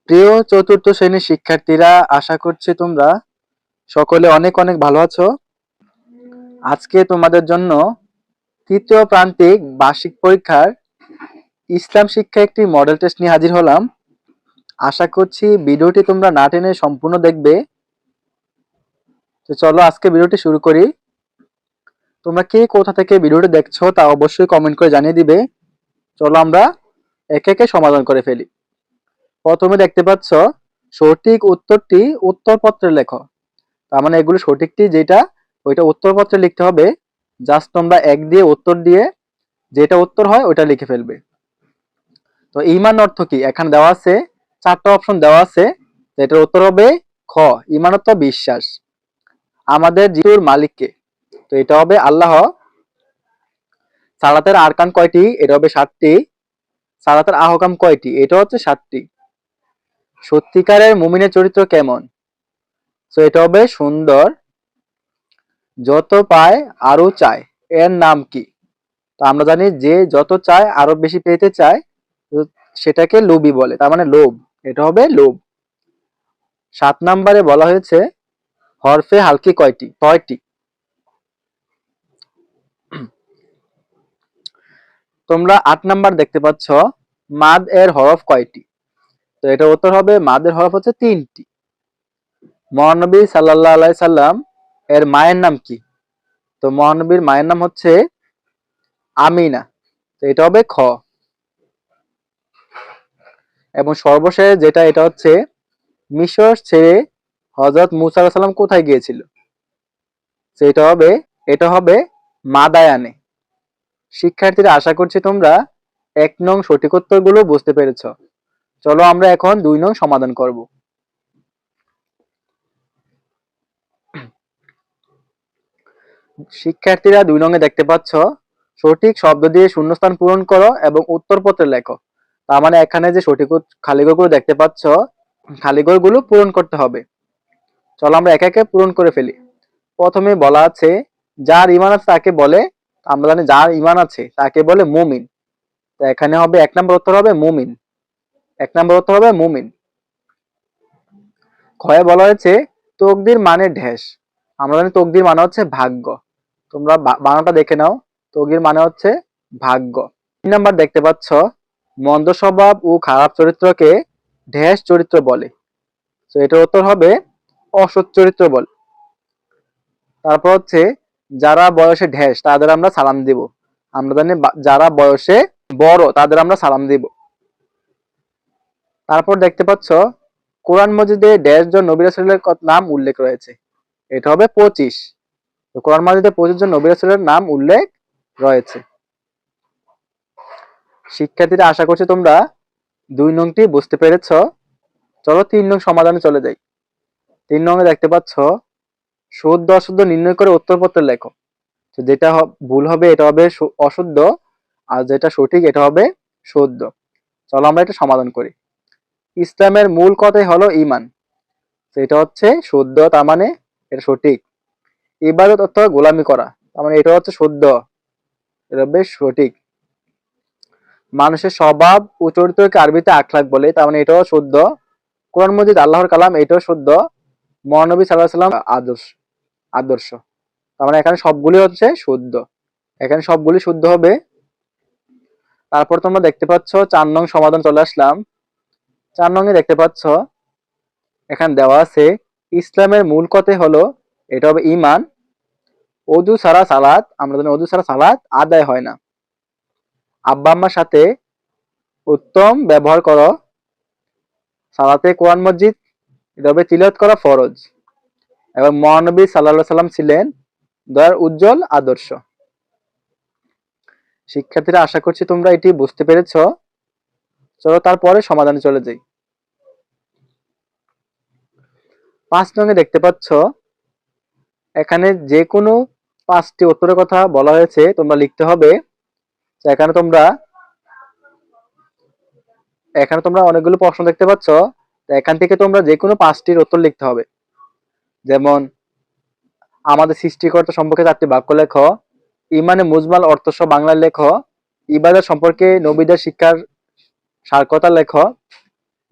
প্রিয় চতুর্থ শ্রেণীর শিক্ষার্থীরা, আশা করছি তোমরা সকলে অনেক অনেক ভালো আছো। আজকে তোমাদের জন্য তৃতীয় প্রান্তিক বার্ষিক পরীক্ষার ইসলাম শিক্ষা একটি মডেল টেস্ট নিয়ে হাজির হলাম। আশা করছি ভিডিওটি তোমরা না টেনে সম্পূর্ণ দেখবে। তো চলো আজকে ভিডিওটি শুরু করি। তোমরা কে কোথা থেকে ভিডিওটি দেখছো তা অবশ্যই কমেন্ট করে জানিয়ে দিবে। চলো আমরা একে একে সমাধান করে ফেলি। প্রথমে দেখতে পাচ্ছ সঠিক উত্তরটি উত্তরপত্রে লেখো। তার মানে এগুলো সঠিকটি যেটা ওইটা উত্তরপত্রে লিখতে হবে। জাস্ট তোমরা এক দিয়ে উত্তর দিয়ে যেটা উত্তর হয় ওইটা লিখে ফেলবে। তো ঈমান অর্থ কি এখানে দেওয়া আছে, চারটা অপশন দেওয়া আছে। এটার উত্তর হবে খ, ঈমান অর্থ বিশ্বাস। আমাদের জীবনের মালিককে, তো এটা হবে আল্লাহ। সালাতের আরকান কয়টি? এটা হবে 7টি। সালাতের আহকাম কয়টি? এটা হচ্ছে 7টি। সত্যিকারের মুমিনের চরিত্র কেমন? তো এটা হবে সুন্দর। যত পায় আরো চায়, এর নাম কি? তো আমরা জানি যে যত চায় আরো বেশি পেতে চায়, তো সেটাকে লোভী বলে, তার মানে লোভ। এটা হবে লোভ। 7 নম্বরে বলা হয়েছে হরফে হালকি কয়টি? 6টি। তোমরা 8 নাম্বার দেখতে পাচ্ছ মাদ এর হরফ কয়টি? তো এটা উত্তর হবে মাদের হরফ হচ্ছে 3টি। মহানবী সাল্লাল্লাহু আলাইহি সাল্লাম এর মায়ের নাম কি? তো মহানবীর মায়ের নাম হচ্ছে আমিনা। তো এটা হবে খ। এবং সর্বশেষ যেটা, এটা হচ্ছে মিশর ছেড়ে হযরত মুসা আলাইহিস সালাম কোথায় গিয়েছিল? সেটা হবে, এটা হবে মাদায়ানে। শিক্ষার্থীরা, আশা করছি তোমরা 1 নং সঠিক উত্তরগুলো বুঝতে পেরেছ। চলো আমরা এখন 2 নং সমাধান করব। শিক্ষার্থীরা 2 নং এ দেখতে পাচ্ছ সঠিক শব্দ দিয়ে শূন্যস্থান পূরণ করো এবং উত্তরপত্রে লেখো। তার মানে এখানে যে সঠিক খালিঘরগুলো দেখতে পাচ্ছ, খালিঘরগুলো পূরণ করতে হবে। চলো আমরা একে একে পূরণ করে ফেলি। প্রথমে বলা আছে যার ঈমান আছে তাকে বলে, আমরা জানি যার ঈমান আছে তাকে বলে মুমিন। তো এখানে হবে 1 নম্বর উত্তর হবে মুমিন। 1 নম্বর উত্তর হবে মুমিন। ক্ষয়ে বলা হয়েছে তকদির মানে ঢেস। আমরা জানি তকদির মানে হচ্ছে ভাগ্য। তোমরা বানানটা দেখে নাও। তকদির মানে হচ্ছে ভাগ্য। 3 নাম্বার দেখতে পাচ্ছ মন্দ স্বভাব ও খারাপ চরিত্রকে ঢেস চরিত্র বলে। তো এটার উত্তর হবে অসৎ চরিত্র বলে। তারপর হচ্ছে যারা বয়সে ঢেস তাদের আমরা সালাম দিব। আমরা জানি যারা বয়সে বড় তাদের আমরা সালাম দিব। তারপর দেখতে পাচ্ছ কোরআন মজিদে ড্যাশ জন নবী রাসূলের নাম উল্লেখ রয়েছে। এটা হবে 25। তো কোরআন মজিদে 25 জন নবী রাসূলের নাম উল্লেখ রয়েছে। শিক্ষার্থীরা, আশা করছি তোমরা 2 নংটি বুঝতে পেরেছ। চলো 3 নং সমাধানে চলে যাই। 3 নং এ দেখতে পাচ্ছ শুদ্ধ অশুদ্ধ নির্ণয় করে উত্তরপত্রে লেখো। তো যেটা ভুল হবে এটা হবে অশুদ্ধ, আর যেটা সঠিক এটা হবে শুদ্ধ। চলো আমরা এটা সমাধান করি। ইসলামের মূল কথাই হলো ঈমান। তো এটা হচ্ছে শুদ্ধ, তার মানে এটা সঠিক। ইবাদত অর্থ গোলামি করা, তার মানে এটা হচ্ছে শুদ্ধ, এটা বেশ সঠিক। মানুষের স্বভাব ও চরিত্রকে আরবিতে আখলাক বলে, তার মানে এটাও শুদ্ধ। কোরআন মজিদ আল্লাহর কালাম, এটাও শুদ্ধ। মহানবী সাল্লাল্লাহু আলাইহি সাল্লাম আদর্শ, তার মানে এখানে সবগুলি হচ্ছে শুদ্ধ। এখানে সবগুলি শুদ্ধ হবে। তারপর তোমরা দেখতে পাচ্ছ 4 নং সমাধান চলে আসলাম। 4 নং এ দেখতে পাচ্ছ এখানে দেওয়া আছে ইসলামের মূল কথাই হলো, এটা হবে ঈমান। ওযু ছাড়া সালাত, আমরা জানি ওযু ছাড়া সালাত আদায় হয় না। আব্বা আম্মার সাথে উত্তম ব্যবহার করো। সালাতে কোরআন মজিদ, এটা হবে তিলাওয়াত করা ফরজ। এবং মহানবী সাল্লাল্লাহু আলাইহি সাল্লাম ছিলেন দয়ার উজ্জ্বল আদর্শ। শিক্ষার্থীরা, আশা করছি তোমরা এটি বুঝতে পেরেছ। চলো তারপরে সমাধানে চলে যাই। 5 নং এ দেখতে পাচ্ছ এখানে যে কোনো 5টি উত্তরের কথা বলা হয়েছে, তোমরা লিখতে হবে। এখানে তোমরা অনেকগুলো প্রশ্ন দেখতে পাচ্ছ। এখান থেকে তোমরা যে কোনো 5টির উত্তর লিখতে হবে। যেমন আমাদের সৃষ্টিকর্তা সম্পর্কে 4টি বাক্য লেখো। ইমানে মুজমাল অর্থ সহ বাংলায় লেখো। ইবাদত সম্পর্কে নবীদের শিক্ষার সার কথা লেখো।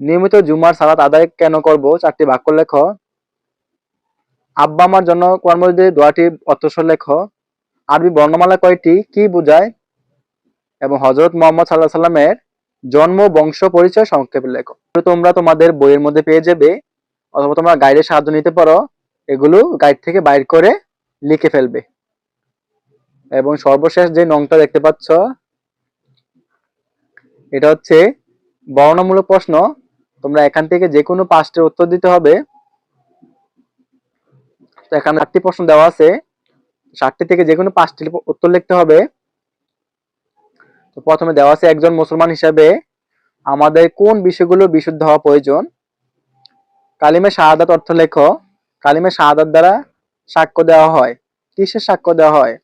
নিয়মিত জুমার সালাত আদায় কেন করব? 4টি বাক্য লেখো। আব্বা আমার জন্য কর্মযোগ্য দোয়াটি অর্থসহ লেখো। আরবি বর্ণমালা কয়টি? কি বোঝায়? এবং হযরত মুহাম্মদ সাল্লাল্লাহু আলাইহি সাল্লামের জন্ম বংশ পরিচয় সংক্ষেপে লেখো। তোমরা তোমাদের বইয়ের মধ্যে পেয়ে যাবে, অথবা তোমরা গাইডের সাহায্য নিতে পারো। এগুলো গাইড থেকে বাইর করে লিখে ফেলবে। এবং সর্বশেষ যে নংটা দেখতে পাচ্ছ, এটা হচ্ছে বর্ণনামূলক প্রশ্ন। তোমরা এখান থেকে যে কোনো 5টির উত্তর দিতে হবে। তো এখানে 8টি প্রশ্ন দেওয়া আছে, 7টি থেকে যে কোনো 5টির উত্তর লিখতে হবে। তো প্রথমে দেওয়া আছে, একজন মুসলমান হিসেবে আমাদের কোন বিষয়গুলো বিশুদ্ধ হওয়া প্রয়োজন? কালিমে শাহাদাত অর্থ লেখো। কালিমে শাহাদাত দ্বারা সাক্ষ্য দেওয়া হয়। কিসের সাক্ষ্য দেওয়া হয়?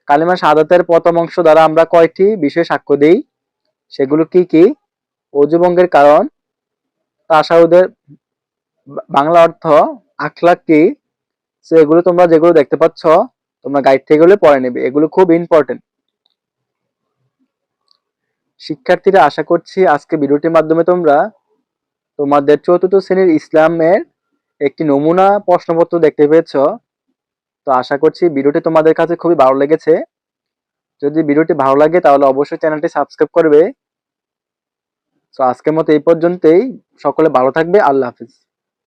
কালিমা শাহাদাতের প্রথম অংশ দ্বারা আমরা কয়টি বিষয়ে সাক্ষ্য দিই? সেগুলো কি কি? অজু ভঙ্গের কারণ, তাশাহুদের বাংলা অর্থ, আখলাক কি? সো এগুলো তোমরা যেগুলো দেখতে পাচ্ছ, তোমরা গাইড থেকে এগুলো পড়ে নেবে। এগুলো খুব ইম্পর্টেন্ট। শিক্ষার্থীরা, আশা করছি আজকে ভিডিওটির মাধ্যমে তোমরা তোমাদের 4র্থ শ্রেণীর ইসলামের একটি নমুনা প্রশ্নপত্র দেখতে পেয়েছ। তো আশা করছি ভিডিওটি তোমাদের কাছে খুবই ভালো লেগেছে। যদি ভিডিওটি ভালো লাগে তাহলে অবশ্যই চ্যানেলটি সাবস্ক্রাইব করবে। তো আজকের মতো এই পর্যন্তই। সকলে ভালো থাকবে। আল্লাহ হাফিজ।